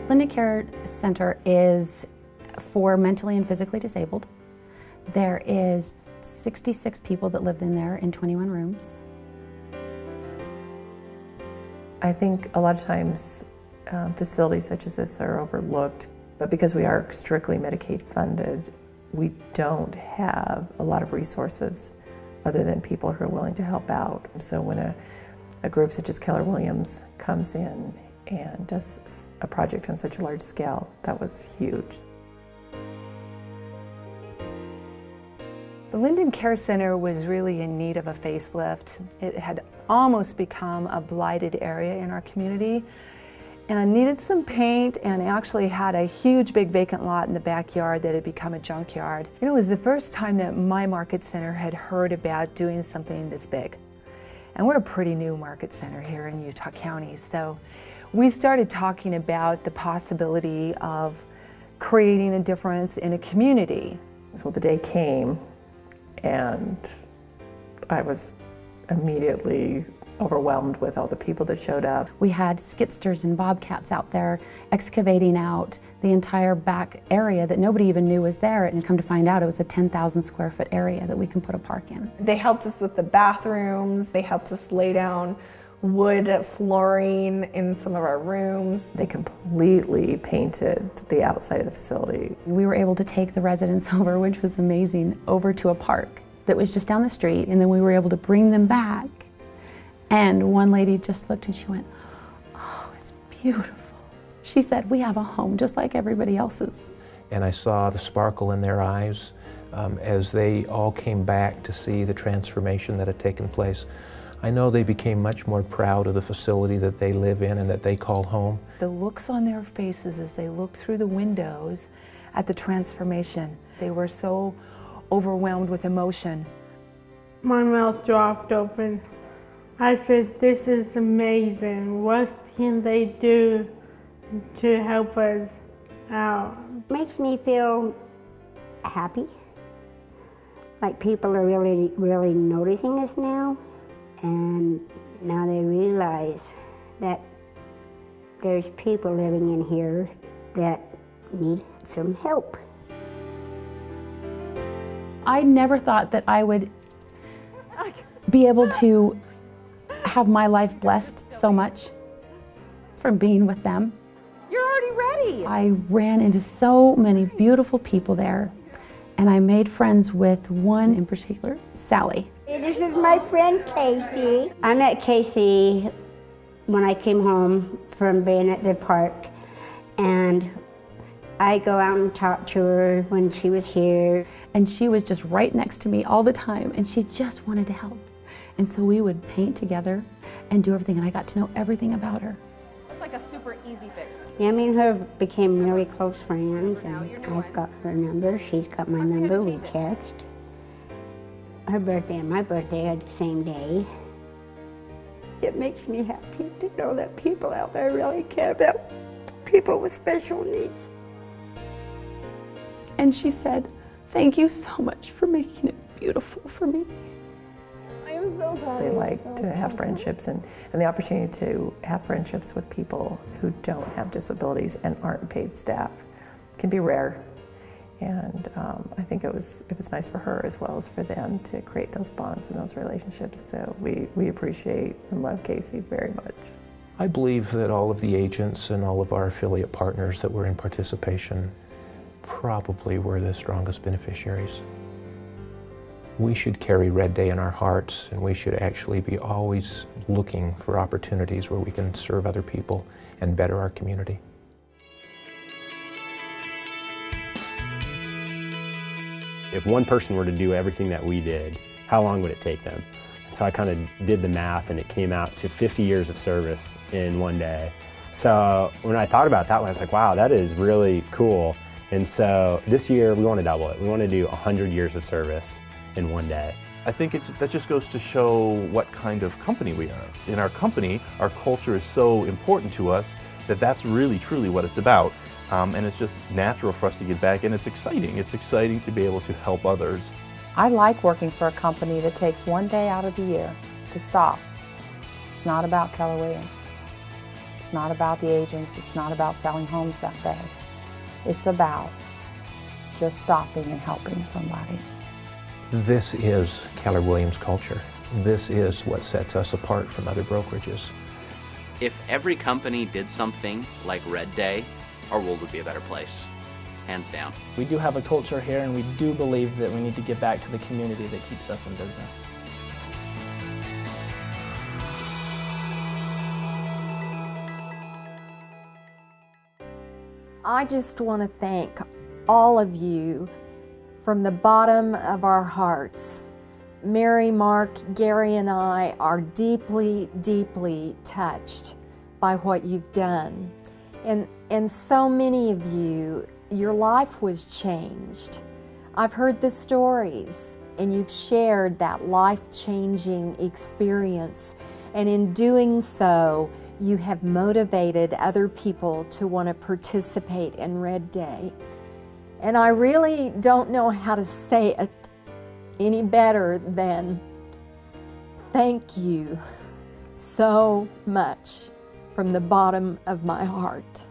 Linden Care Center is for mentally and physically disabled. There is 66 people that live in there in 21 rooms. I think a lot of times facilities such as this are overlooked, but because we are strictly Medicaid funded, we don't have a lot of resources other than people who are willing to help out. So when a group such as Keller Williams comes in and does a project on such a large scale, that was huge. The Linden Care Center was really in need of a facelift. It had almost become a blighted area in our community and needed some paint, and actually had a huge big vacant lot in the backyard that had become a junkyard. You know, it was the first time that my market center had heard about doing something this big. And we're a pretty new market center here in Utah County, so we started talking about the possibility of creating a difference in a community. So the day came, and I was immediately overwhelmed with all the people that showed up. We had skidsters and bobcats out there excavating out the entire back area that nobody even knew was there, and come to find out it was a 10,000 square foot area that we can put a park in. They helped us with the bathrooms, they helped us lay down wood flooring in some of our rooms. They completely painted the outside of the facility. We were able to take the residents over, which was amazing, over to a park that was just down the street, and then we were able to bring them back. And one lady just looked and she went, "Oh, it's beautiful." She said, "We have a home just like everybody else's." And I saw the sparkle in their eyes as they all came back to see the transformation that had taken place. I know they became much more proud of the facility that they live in and that they call home. The looks on their faces as they looked through the windows at the transformation, they were so overwhelmed with emotion. My mouth dropped open. I said, "This is amazing. What can they do to help us out?" Makes me feel happy, like people are really noticing us now, and now they realize that there's people living in here that need some help. I never thought that I would be able to have my life blessed so much from being with them. You're already ready! I ran into so many beautiful people there, and I made friends with one in particular, Sally. This is my friend Casey. I met Casey when I came home from being at the park, and I go out and talk to her when she was here. And she was just right next to me all the time, and she just wanted to help. And so we would paint together and do everything, and I got to know everything about her. It's like a super easy fix. Yeah, me and her became really close friends, and I've got her number, she's got my number, we text. Her birthday and my birthday are the same day. It makes me happy to know that people out there really care about people with special needs. And she said, "Thank you so much for making it beautiful for me." They like to have friendships, and the opportunity to have friendships with people who don't have disabilities and aren't paid staff can be rare. And I think it was nice for her as well as for them to create those bonds and those relationships. So we appreciate and love Casey very much. I believe that all of the agents and all of our affiliate partners that were in participation probably were the strongest beneficiaries. We should carry Red Day in our hearts, and we should actually be always looking for opportunities where we can serve other people and better our community. If one person were to do everything that we did, how long would it take them? And so I kind of did the math, and it came out to 50 years of service in one day. So when I thought about that one, I was like, wow, that is really cool. And so this year we want to double it. We want to do 100 years of service in one day. I think that just goes to show what kind of company we are. In our company, our culture is so important to us that that's really truly what it's about. And it's just natural for us to get back, and it's exciting. It's exciting to be able to help others. I like working for a company that takes one day out of the year to stop. It's not about Keller Williams. It's not about the agents. It's not about selling homes that day. It's about just stopping and helping somebody. This is Keller Williams culture. This is what sets us apart from other brokerages. If every company did something like Red Day, our world would be a better place, hands down. We do have a culture here, and we do believe that we need to give back to the community that keeps us in business. I just want to thank all of you from the bottom of our hearts. Mary, Mark, Gary, and I are deeply, deeply touched by what you've done. And so many of you, your life was changed. I've heard the stories, and you've shared that life-changing experience. And in doing so, you have motivated other people to want to participate in Red Day. And I really don't know how to say it any better than thank you so much from the bottom of my heart.